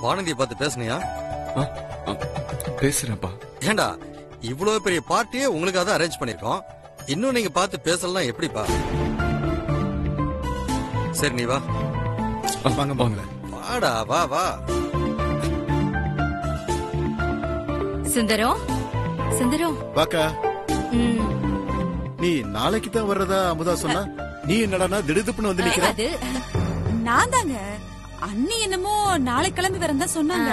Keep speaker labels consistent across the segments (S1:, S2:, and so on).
S1: வானதியை பார்த்து பேசுனியா?
S2: பேசுறேன்ப்பா.
S1: ஏண்டா இவ்வளவு பெரிய பார்ட்டியே உங்களுக்காக தான் அரேஞ்ச் பண்ணிருக்கோம். இன்னும் நீங்க பார்த்து பேசலாம் எப்படிப்பா? சரி நீ வா.
S2: வாங்க வாங்க.
S1: வாடா வா வா.
S3: சுந்தரம் சுந்தரம்
S4: வாக்கா. நீ நாளைக்கு தான் வர்றதா அமுதா சொன்னா, நீ என்னடா திடுதுப்புன்னு வந்து நிக்கிற?
S5: அது நான் தாங்க. அண்ணி என்னமோ நாளை கிளம்பி வரதா சொன்னாங்க.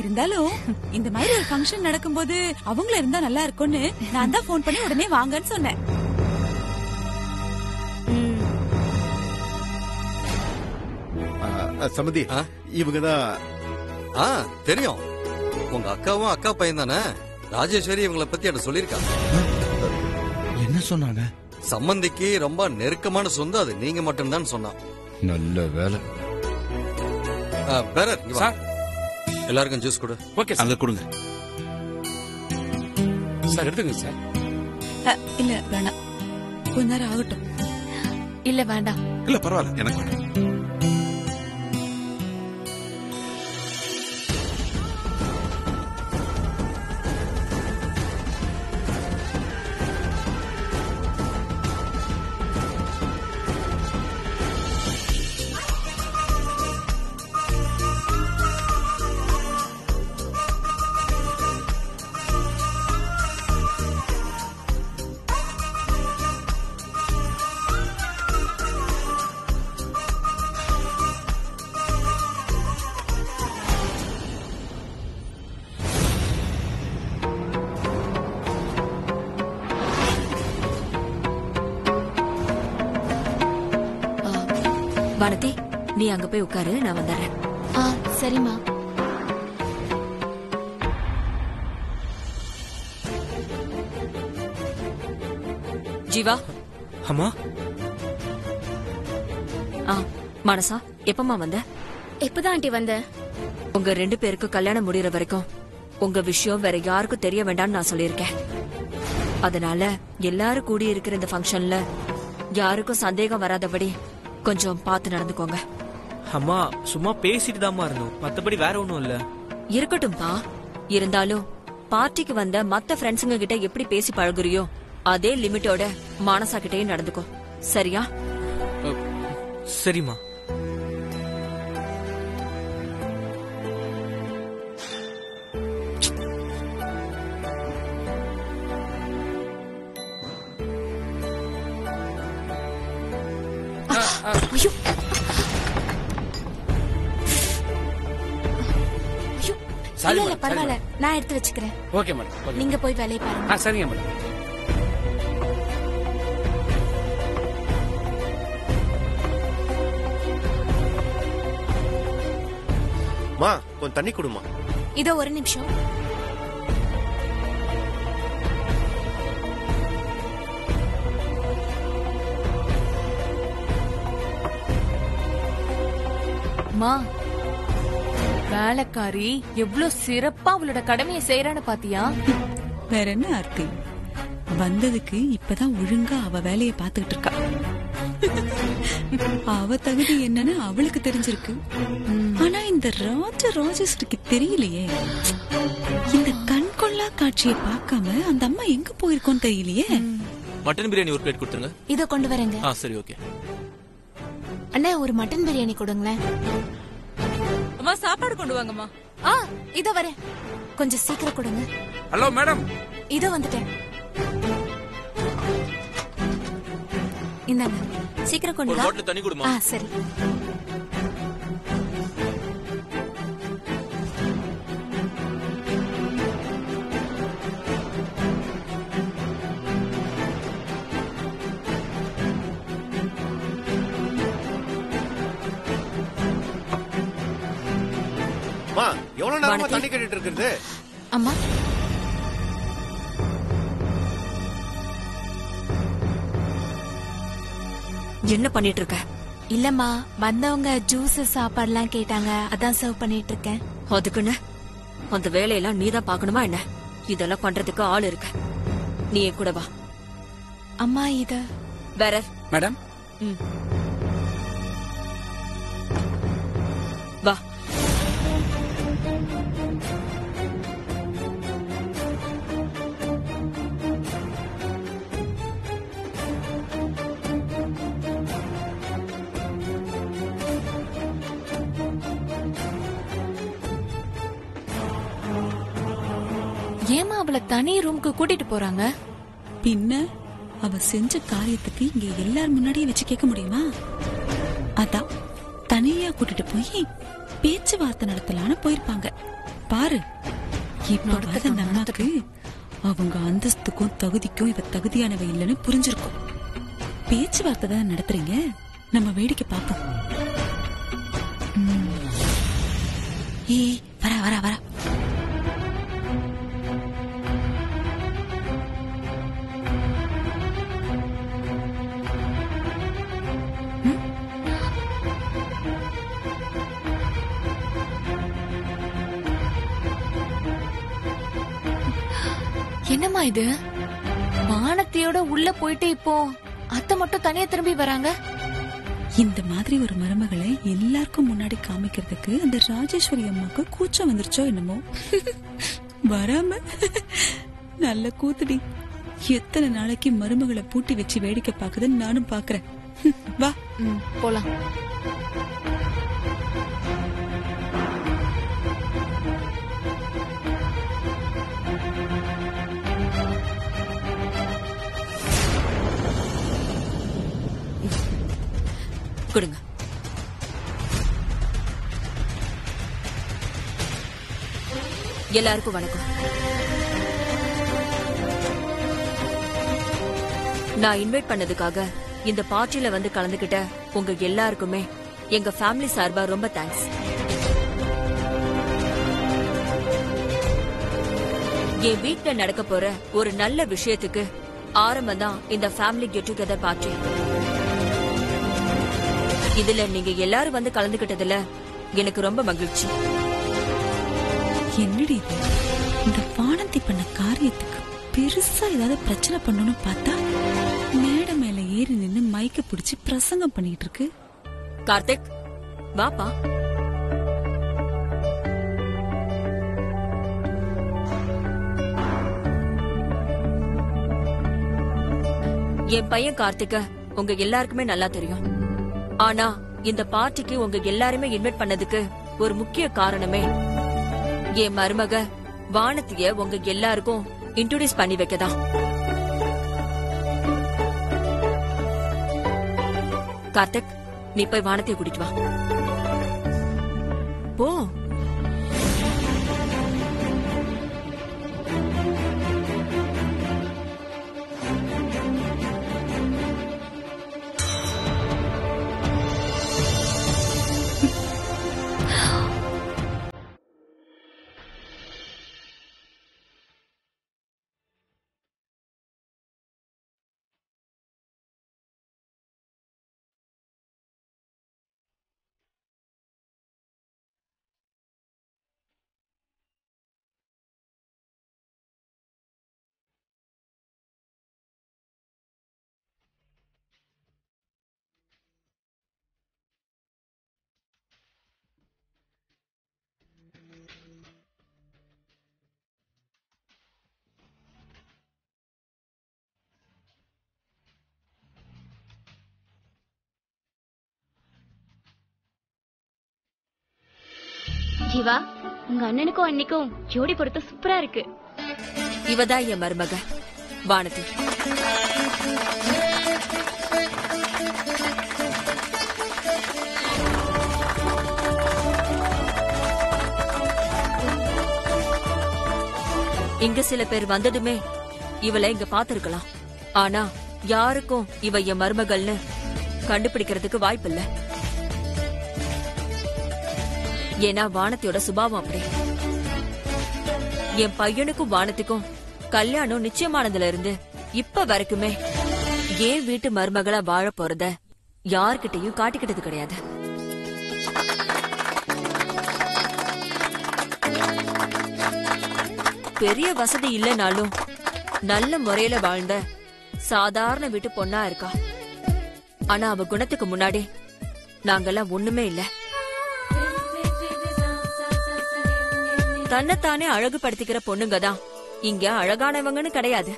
S5: இருந்தாலும் இந்த மாதிரி ஒரு ஃபங்க்ஷன் நடக்கும்போது அவங்கள இருந்தா நல்லா இருக்கும்னு நான் தான் போன் பண்ணி உடனே வாங்கன்னு சொன்னேன்.
S4: சமதி இவங்கதான்
S1: தெரியும். உங்க அக்காவும் அக்கா பையன் தானே ராஜேஸ்வரி. இவங்களை பத்தி என்ன சொல்லிருக்காங்க?
S4: என்ன சொன்னாங்க?
S1: சம்பந்திக்கு ரொம்ப நெருக்கமான சொந்தம் அது நீங்க மட்டும்தான் சொன்னா.
S2: நல்ல வேலை.
S1: எல்லாருக்கும் ஜூஸ் கொடு.
S2: ஓகே அங்க கொடுங்க
S6: சார். எடுத்துங்க சார்.
S5: இல்ல வேணாம், கொஞ்ச நேரம் ஆகட்டும்.
S3: இல்ல வேண்டாம்.
S2: இல்ல பரவாயில்ல, எனக்கு வேண்டாம்.
S3: வானதி, நீ அங்க போய் உட்காரு, நான் வந்துடுறேன்.
S7: சரிம்மா.
S3: ஜீவா.
S6: அம்மா.
S3: மனசா, எப்பமா வந்த?
S7: எப்பதான் ஆண்டி வந்த?
S3: உங்க 2 பேருக்கு கல்யாணம் முடியற வரைக்கும் உங்க விஷயம் வேற யாருக்கும் தெரிய வேண்டாம்னு நான் சொல்லியிருக்கேன். அதனால எல்லாரும் கூடி இருக்கிற இந்த ஃபங்க்ஷன்ல யாருக்கும் சந்தேகம் வராதபடி கொஞ்சம் பார்த்து நடந்துக்கோங்க.
S6: அம்மா சும்மா பேசிட்டு தாமா இருந்தோம், மத்தபடி வேற ஒண்ணும் இல்ல.
S3: இருக்கட்டும்பா. இருந்தாலும் பார்ட்டிக்கு வந்த மத்த ஃப்ரெண்ட்ஸுங்க கிட்ட எப்படி பேசி பழகுறியோ அதே லிமிட்டோட மானசா கிட்டயும் நடந்துக்கோ, சரியா?
S6: சரிம்மா.
S7: இல்ல பரவாயில்ல, நான் எடுத்து வச்சுக்கிறேன்.
S6: Okay madam.
S7: நீங்க போய் வேலையை பாருங்க.
S6: சரிங்க மேடம்.
S4: மா கொஞ்சம் தண்ணி குடுமா.
S7: இதோ ஒரு நிமிஷம்.
S8: மா, வேலைக்காரி எவ்வளவு சிறப்பா அவளோட கடமையை செய்யறான்னு பாத்தியா?
S5: வேற என்ன ஆர்த்தி, வந்ததுக்கு இப்பதான் ஒழுங்கா அவ வேலையை பாத்துக்கிட்டு இருக்கா. அவ தகுதி என்னன்னு அவளுக்கு தெரிஞ்சிருக்கு. ஆனா இந்த ராஜேஸ்வரிக்கு தெரியலையே. இந்த கண்கொள்ளா காட்சியை பார்க்காம அந்த அம்மா எங்க போயிருக்கோன்னு தெரியலையே.
S6: மட்டன் பிரியாணி ஒரு பிளேட் கொடுத்துருங்க.
S7: இதோ கொண்டு வரேங்க.
S6: சரி ஓகே.
S7: அண்ணா ஒரு மட்டன் பிரியாணி கொடுங்களேன்.
S8: அம்மா சாப்பாடு கொண்டு வாங்கம்மா.
S7: இதோ வரேன், கொஞ்சம் சீக்கிரம் கொடுங்க.
S6: Hello madam.
S7: இதோ வந்துட்டேன். இந்தாங்க, சீக்கிரம் கொண்டு வா.
S6: தண்ணி கொடுமா.
S7: சரி.
S4: எவ்வளவு நேரமா தண்ணி கட்டிட்டு இருக்குது?
S7: அம்மா
S3: என்ன பண்ணிட்டு இருக்க?
S7: இல்லம்மா, வந்தவங்க ஜூஸ் சாப்பாடுலாம் கேட்டாங்க, அதான் சர்வ் பண்ணிட்டு இருக்கேன்.
S3: அதுக்குன்னு அந்த வேலையெல்லாம் நீதான் பாக்கணுமா என்ன? இதெல்லாம் பண்றதுக்கு ஆள் இருக்கு. நீ என் கூட வா.
S7: அம்மா இத
S3: வேற
S6: மேடம்.
S3: வா.
S8: ஏமா அவளை தனி ரூமுக்கு கூட்டிட்டு போறாங்க?
S5: பின்ன அவ செஞ்ச காரியத்துக்கு இங்க எல்லார் முன்னாடியே வச்சு கேட்க முடியுமா? அதான் தனியா கூட்டிட்டு போய் பேச்சுவார்த்தை நடத்தலான்னு போயிருப்பாங்க. பாரு, இப்ப வர நமக்கு அவங்க அந்தஸ்துக்கும் தகுதிக்கும் இவ தகுதியானவ இல்லைன்னு புரிஞ்சிருக்கும். பேச்சுவார்த்தை தான் நடத்துறீங்க, நம்ம வேடிக்கை பார்ப்போம். ஏய், வரா வரா வரா.
S8: என்னம்மா இது? வானத்தையோட உள்ள போயிட்டு இப்போ அத்தை மட்டும் தனியா திரும்பி வராங்க.
S5: இந்த மாதிரி ஒரு மருமகளை எல்லாருக்கும் முன்னாடி காமிக்கிறதுக்கு அந்த ராஜேஸ்வரி அம்மாக்கு கூச்சம் வந்துருச்சோ என்னமோ. வராம நல்ல கூத்துடி. எத்தனை நாளைக்கு மருமகளை பூட்டி வச்சு வேடிக்கை பாக்குதுன்னு நானும் பாக்குறேன். வா
S8: போலாம்.
S3: கொடுங்க. எல்லாருக்கும் வணக்கம். நான் இன்வைட் பண்ணதுக்காக இந்த பார்ட்டியில வந்து கலந்துகிட்ட உங்க எல்லாருக்குமே எங்க ஃபேமிலி சார்பா ரொம்ப தேங்க்ஸ். என் வீட்ல நடக்க போற ஒரு நல்ல விஷயத்துக்கு ஆரம்பம் தான் இந்த ஃபேமிலி கெட் டுகெதர் பார்ட்டி. இதுல நீங்க எல்லாரும் வந்து கலந்துகிட்டதுல எனக்கு ரொம்ப மகிழ்ச்சி.
S5: என்னடி இது? இந்த வானந்தி பண்ண காரியத்துக்கு பெருசா ஏதாவது பிரச்சனை பண்ணணும்னு பார்த்தா மேடை மேல ஏறி நின்னு மைக்க பிடிச்சி பிரசங்கம் பண்ணிட்டு இருக்கு.
S3: கார்த்திக், வாப்பா. என் பையன் கார்த்திக உங்க எல்லாருக்குமே நல்லா தெரியும். ஆனா இந்த பார்ட்டிக்கு உங்க எல்லாருமே இன்வைட் பண்ணதுக்கு ஒரு முக்கிய காரணமே என் மருமக வானத்திய உங்க எல்லாருக்கும் இன்ட்ரோடியூஸ் பண்ணி வைக்கதான். கார்த்திக், நீ போய் வானத்திய கூட்டிட்டு வா. போ.
S9: ஜீவா, உங்க அண்ணனுக்கும் அன்னைக்கும் ஜோடி பொறுத்த சூப்பரா இருக்கு.
S3: இவதான் என் மருமக வானதி. இங்க சில பேர் வந்ததுமே இவளை இங்க பாத்திருக்கலாம். ஆனா யாருக்கும் இவ என் மருமகள்னு கண்டுபிடிக்கிறதுக்கு வாய்ப்பில்ல. ஏன்னா வானத்தியோட சுபாவம் அப்படி. என் பையனுக்கும் வானத்துக்கும் கல்யாணம் நிச்சயமானதுல இருந்து இப்ப வரைக்குமே ஏன் வீட்டு மருமகளா வாழ போறத யார்கிட்டையும் காட்டிக்கிட்டது கிடையாது. பெரிய வசதி இல்லனாலும் நல்ல முறையில வாழ்ந்த சாதாரண வீட்டு பொண்ணா இருக்கா. ஆனா அவ குணத்துக்கு முன்னாடி நாங்கெல்லாம் ஒண்ணுமே இல்ல. தன்னைத்தானே அழகுபடுத்திக்கிற பொண்ணுங்க தான் இங்க அழகானவங்கன்னு கிடையாது.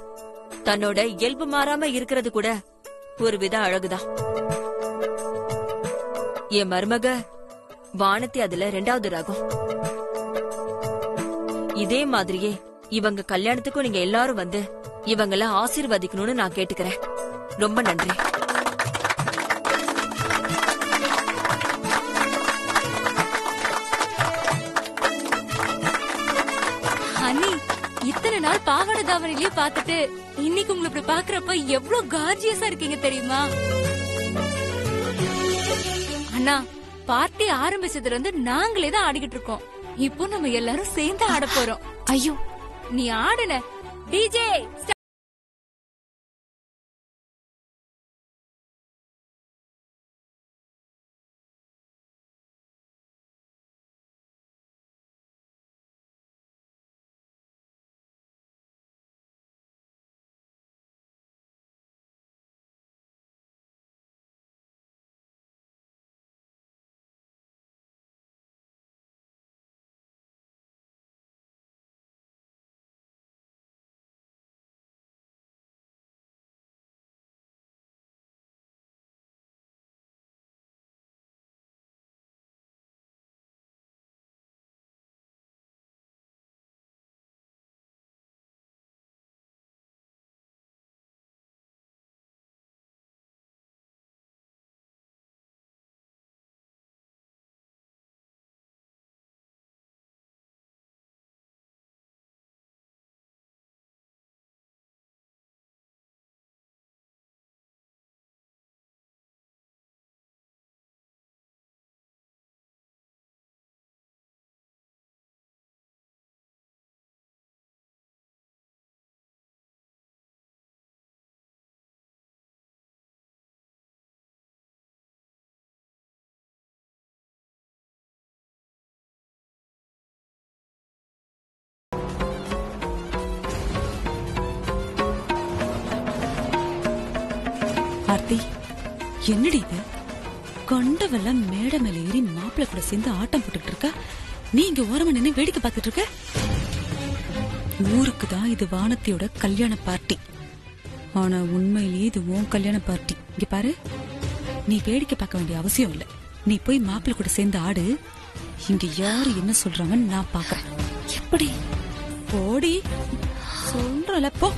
S3: தன்னோட இயல்பு மாறாம இருக்கிறது கூட ஒரு வித அழகுதான். என் மருமக வானத்தி அதுல 2வது ராகம். இதே மாதிரியே இவங்க கல்யாணத்துக்கும் நீங்க எல்லாரும் வந்து இவங்கள ஆசீர்வதிக்கணும்னு நான் கேட்டுக்கிறேன். ரொம்ப நன்றி.
S8: அண்ணி, இத்தனை நாள் பாவாடை தாவணிலேயே பாத்துட்டு இன்னைக்கு உங்களை இப்படி பாக்குறப்ப எவ்வளவு கார்ஜியஸா இருக்கீங்க தெரியுமா? அண்ணா, பார்ட்டி ஆரம்பிச்சதுல இருந்து நாங்களே தான் ஆடிக்கிட்டு இருக்கோம். இப்போ நம்ம எல்லாரும் சேர்ந்து ஆட போறோம். ஐயோ, நீ ஆடுன டிஜே.
S5: ஆர்த்தி, என்னடி இது? கொண்டவெல்லாம் மேடை மேல ஏறி மாப்பிள்ளை கூட சேர்ந்து ஆட்டம் போட்டுட்டு இருக்கா. நீ இங்க ஓரமா நின்னு வேடிக்கை பார்த்துட்டு இருக்க. ஊருக்கு தான் இது வானத்தியோட கல்யாண பார்ட்டி. ஆனா உண்மையிலேயே இது உன் கல்யாண பார்ட்டி. இங்க பாரு, நீ வேடிக்கை பார்க்க வேண்டிய அவசியம் இல்ல. நீ போய் மாப்பிள்ளை கூட சேர்ந்து ஆடு. இங்க யாரு என்ன சொல்றாங்கன்னு நான் பாக்குறேன்.
S8: எப்படி?
S5: போடி, சொல்றல போ.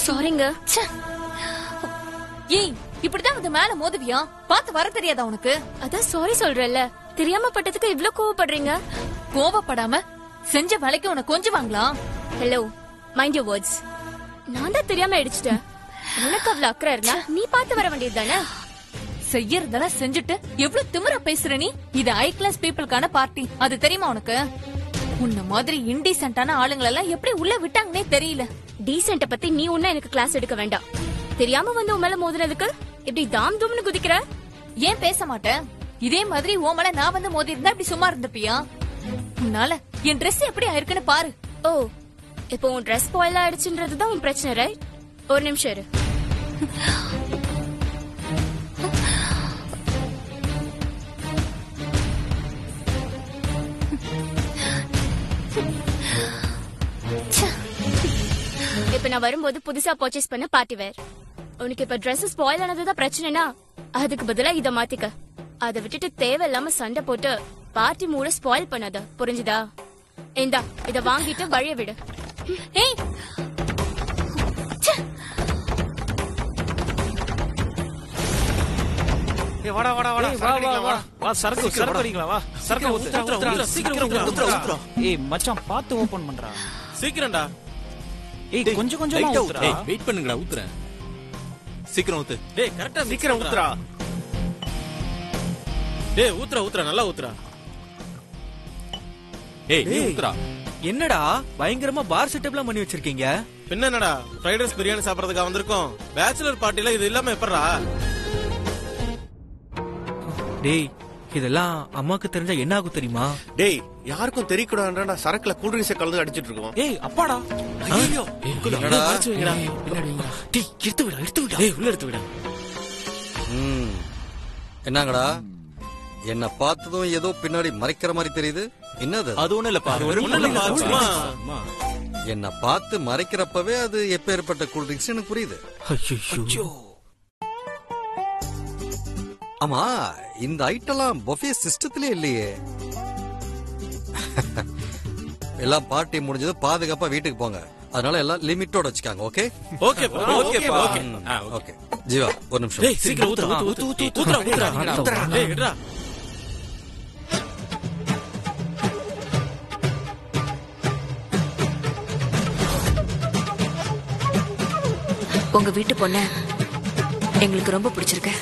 S8: சாரிங்க. ஏய், இப்படிதான் வந்து மேல மோதுவியா? பாத்து வர தெரியாதா உனக்கு?
S9: அதான் சாரி சொல்றல்ல, தெரியாம பட்டதுக்கு இவ்ளோ கோவப்படுறீங்க.
S8: கோவப்படாம செஞ்ச வேலைக்கு உனக்கு கொஞ்சம் வாங்கலாம்.
S9: Hello, mind your words. நான் தான் தெரியாம அடிச்சிட்டேன். உனக்கு அவ்வளவு அக்கறை இருந்தா நீ பார்த்து வர வேண்டியது தானே.
S8: செய்யறதெல்லாம் செஞ்சுட்டு எவ்வளவு திமிரா பேசுற நீ? இது ஹை கிளாஸ் பீப்புளுக்கான பார்ட்டி, அது தெரியுமா உனக்கு? உன்ன மாதிரி இன்டீசென்ட்டான ஆளுங்களெல்லாம் எப்படி உள்ள விட்டாங்கன்னே தெரியல.
S9: டீசென்ட்ட பத்தி நீ ஒன்னும் எனக்கு கிளாஸ் எடுக்க வேண்டாம். தெரியாம வந்து உன் மேல மோதினதுக்கு இப்படி தாம் தூம்னு குதிக்கிற.
S8: ஏன் பேச மாட்டேன்? இதே மாதிரி உன் மேல நான் வந்து மோதி இருந்தா இப்படி சும்மா இருந்துப்பியா? உன்னால என் Dress எப்படி ஆயிருக்குன்னு பாரு.
S9: ஓ, இப்போ உன் Dress ஸ்பாயில் ஆயிடுச்சுன்றதுதான் உன் பிரச்சனை, ரைட்? ஒரு நிமிஷம் இரு. இப்ப நான் வரும்போது புதுசா பர்ச்சேஸ் பண்ண பார்ட்டி வேர். உனக்கு இப்ப Dress ஸ்பாயில் ஆனதுதான் பிரச்சனைனா அதுக்கு பதிலா இத மாத்திக்க. அதை விட்டுட்டு தேவையில்லாம சண்டை போட்டு பார்ட்டி மூட ஸ்பாயில் பண்ணாத, புரிஞ்சுதா? இந்தா, இத வாங்கிட்டு வழிய விடு.
S8: ஏய்,
S6: வாடா வாடா வாடா, வா சரக்கு அடிக்கலாம், வா சரக்கு ஊத்து, சீக்கிரம் ஊத்துறா.
S10: ஏய் மச்சான், பாத்து ஓபன் பண்றா.
S6: சீக்கிரம்டா.
S10: ஏய் கொஞ்சம் கொஞ்சமா ஊத்துறா.
S2: ஏய் வெயிட் பண்ணுங்கடா, ஊத்துறேன். சீக்கிரம் ஊத்து.
S6: டேய் கரெக்ட்டா சீக்கிரம் ஊத்துறா. டேய் ஊத்துறா, நல்லா ஊத்துறா.
S2: ஏய் நீ ஊத்துறா.
S6: என்னடா பயங்கரமா பார் செட்டப்லாம் பண்ணி வச்சிருக்கீங்க? என்னடா ஃப்ரைட் ரைஸ் பிரியாணி சாப்பிடுறதுக்கு வந்திருக்கோம். பேச்சுலர் பார்ட்டில இது இல்லாம எப்பறா? டேய் இதெல்லாம் அம்மாக்கு தெரிஞ்சா என்ன ஆகும் தெரியுமா? டேய் யாருக்கும் தெரியக்கூடாதுன்றா சரக்குல கூல்ட்ரிங்க்ஸை கலந்து அடிச்சிட்டு இருக்கோம்.
S10: ஏய் அப்பாடா.
S6: ஐயோ
S1: என்னடா?
S6: எடுத்து விடா. உள்ள எடுத்து விடா.
S1: என்னங்கடா என்ன பார்த்ததும் ஏதோ பின்னாடி மறைக்கிற மாதிரி தெரியுது. என்னது?
S2: அது ஒண்ணும் இல்லப்பா.
S1: என்ன பார்த்து மறைக்கிறப்பவே அது எப்பேற்பட்ட கூல்ட்ரிங்க்ஸ் எனக்கு புரியுது. ஆமா, இந்த ஐட்டம்லாம் பஃபே சிஸ்டத்திலே இல்லையே. எல்லாம் பார்ட்டி முடிஞ்சது, பாதுகாப்பா வீட்டுக்கு போங்க. அதனால எல்லாம் லிமிட்டோட வச்சுக்காங்க. Okay okay. ஜீவா ஒரு நிமிஷம்.
S6: சீக்கிரம் ஊத்துறா.
S3: உங்க வீட்டு பொண்ண எங்களுக்கு ரொம்ப பிடிச்சிருக்கு.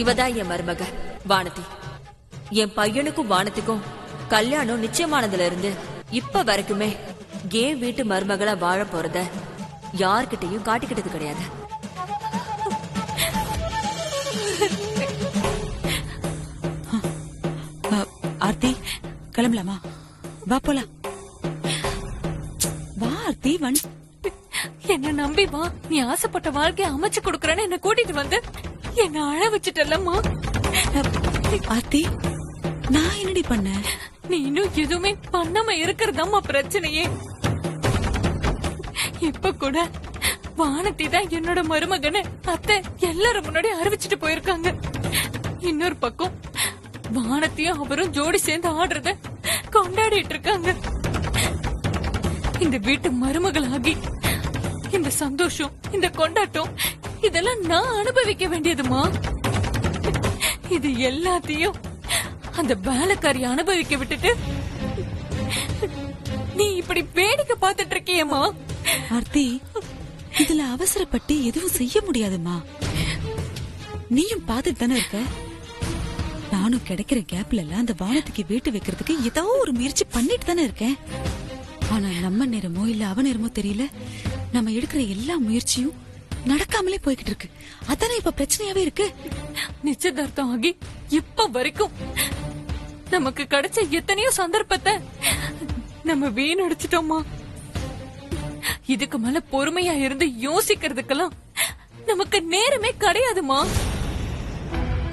S3: இவதான் என் மருமக வானதி. என் பையனுக்கும் வானதிக்கும் கல்யாணம் நிச்சயமானதுல இருந்து இப்ப வரைக்குமே என் வீட்டு மருமகளா வாழ போறத யார்கிட்டையும் காட்டிக்கிட்டது கிடையாது.
S5: ஆர்த்தி கிளம்பலாமா? வா போலாம். வா ஆர்த்தி.
S8: என்ன நம்பி வா. நீ ஆசைப்பட்ட வாழ்க்கையை அமைச்சு கொடுக்கறேன்னு என்ன கூட்டிட்டு வந்து என்ன அழ வச்சுட்டல்லம்மா.
S5: ஆர்த்தி நான் என்னடி பண்ண?
S8: நீ இன்னும் எதுவுமே பண்ணாம இருக்கிறதாம்மா பிரச்சனையே. இப்ப கூட வானதி தான் என்னோட மருமகனை அத்தை எல்லாரும் முன்னாடி அறிவிச்சிட்டு போயிருக்காங்க. இன்னொரு பக்கம் வானத்தையும் அவரும் ஜோடி சேர்ந்து ஆடுறத கொண்டாடிட்டு இருக்காங்க. இந்த வீட்டு மருமகளாகி இந்த சந்தோஷம், இந்த கொண்டாட்டம் இதெல்லாம் நான் அனுபவிக்க வேண்டியதுமா. இது எல்லாத்தையும் அந்த வேலைக்காரி அனுபவிக்க விட்டுட்டு நீ இப்படி வேடிக்கை பார்த்துட்டு இருக்கியம்மா.
S5: ஆர்த்தி இதுல அவசரப்பட்டு எதுவும் செய்ய முடியாதுமா. நீயும் பாத்துட்டு தானே இருக்க. நானும் கிடைக்கிற கேப்ல எல்லாம் அந்த வானத்துக்கு வீட்டு வைக்கிறதுக்கு ஏதோ ஒரு முயற்சி பண்ணிட்டு தானே இருக்கேன். ஆனா நம்ம நேரமோ இல்ல அவ நேரமோ தெரியல, நம்ம எடுக்கிற எல்லா முயற்சியும் நடக்காமலே போய்கிட்டு இருக்கு. அதானே இப்ப பிரச்சனையாவே இருக்கு.
S8: நிச்சயதார்த்தம் ஆகி இப்ப வரைக்கும் நமக்கு கிடைச்ச எத்தனையோ சந்தர்ப்பத்தை நம்ம வீணடிச்சிட்டோமா. இதுக்கு மேல பொறுமையா இருந்து யோசிக்கிறதுக்கெல்லாம் நமக்கு நேரமே கிடையாதுமா.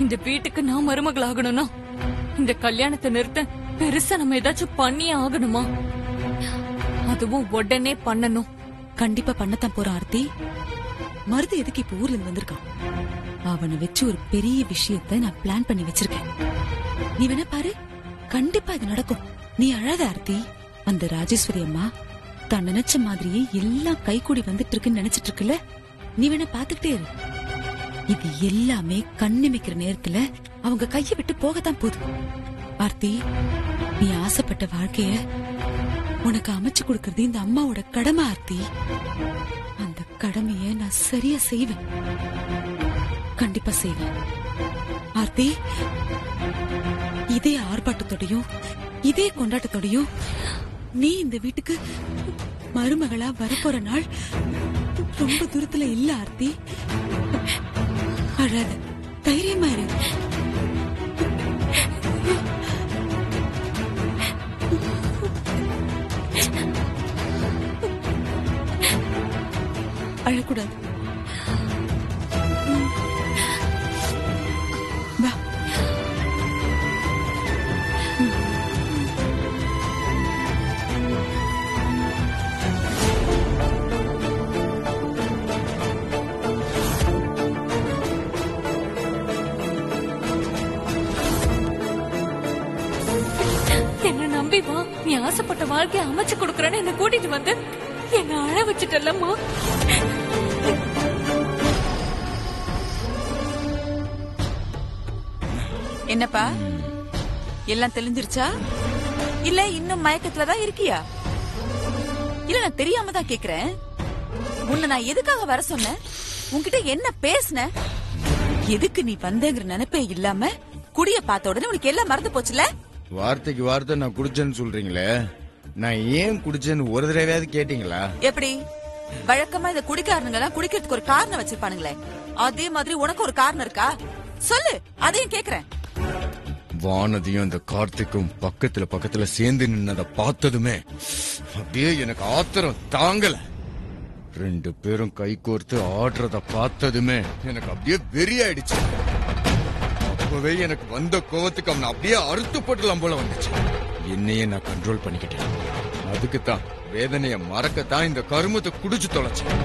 S8: இந்த வீட்டுக்கு நான் மருமகள் ஆகணும்னா இந்த கல்யாணத்தை நிறுத்த பெருசா நம்ம ஏதாச்சும் பண்ணியே ஆகணுமா. அதுவும் உடனே பண்ணணும்.
S5: கண்டிப்பா பண்ணத்தான் போறான் ஆர்த்தி. மருது எதுக்கு இப்ப ஊர்ல இருந்து வந்திருக்கான். அவனை வச்சு ஒரு பெரிய விஷயத்த நான் பிளான் பண்ணி வச்சிருக்கேன். நீ வேணா பாரு, கண்டிப்பா இது நடக்கும். நீ அழாத ஆர்த்தி. அந்த ராஜேஸ்வரி அம்மா தான் நினைச்ச மாதிரியே எல்லாம் கைகூடி வந்துட்டு இருக்குன்னு நினைச்சிட்டு இருக்குல்ல. நீ வேணா பாத்துக்கிட்டே இரு. இது எல்லாமே கண்ணிமைக்கிற நேரத்துல அவங்க கைய விட்டு போகத்தான் போகுது. ஆர்த்தி நீ ஆசைப்பட்ட வாழ்க்கைய உனக்கு அமைச்சு கொடுக்கறது இந்த அம்மாவோட கடமை ஆர்த்தி. அந்த கடமைய நான் சரியா செய்வேன். கண்டிப்பா செய்வேன் ஆர்த்தி. இதே ஆர்ப்பாட்டத்தோடையும் இதே கொண்டாட்டத்தோடையும் நீ இந்த வீட்டுக்கு மருமகளா வரப்போற நாள் ரொம்ப தூரத்துல இல்ல ஆர்த்தி. அழாத, தைரியமா இரு. அழக்கூடாது. வா.
S8: என்ன நம்பி வா. நீ ஆசைப்பட்ட வாழ்க்கையை அமைச்சு கொடுக்கறேன்னு என்ன கூட்டிட்டு வந்து என்ன அழ வச்சுட்டல்லம்மா.
S5: என்னப்பா எல்லாம் தெளிஞ்சிருச்சா இல்ல இன்னும் மயக்கத்துலதான் இருக்கியா? இல்ல நான் தெரியாம தான் கேக்குறேன். உன்னை நான் எதுக்காக வர சொன்னேன்? உன்கிட்ட என்ன பேசின? எதுக்கு நீ வந்தேங்கிற நினைப்பே இல்லாம குடிய பார்த்த உடனே உனக்கு எல்லாம் மறந்து போச்சுல?
S11: வார்த்தைக்கு வார்த்தை நான் குடிச்சேன்னு சொல்றீங்களே, நான் ஏன் குடிச்சேன்னு ஒரு தடவையாவது கேட்டீங்களா?
S5: எப்படி வழக்கமா இந்த குடிக்காரனுங்க எல்லாம் குடிக்கிறதுக்கு ஒரு காரணம் வச்சிருப்பானுங்களே, அதே மாதிரி உனக்கு ஒரு காரணம் இருக்கா? சொல்லு, அதையும் கேக்குறேன்.
S11: வானதியும் அந்த கார்த்திக்கும் பக்கத்துல சேர்ந்து நின்னத பார்த்ததுமே அப்படியே எனக்கு ஆத்திரம் தாங்கல. 2 பேரும் கை கோர்த்து ஆடுறத பார்த்ததுமே எனக்கு அப்படியே வெறியாயிடுச்சு. அப்பவே எனக்கு வந்த கோவத்துக்கு அவனை அப்படியே அறுத்து போட்டுலாம் போல வந்துச்சு. என்னையே நான் கண்ட்ரோல் பண்ணிக்கிட்டேன். அதுக்குத்தான் வேதனைய மறக்கத்தான் இந்த கருமத்தை குடிச்சு தொலைச்சேன்.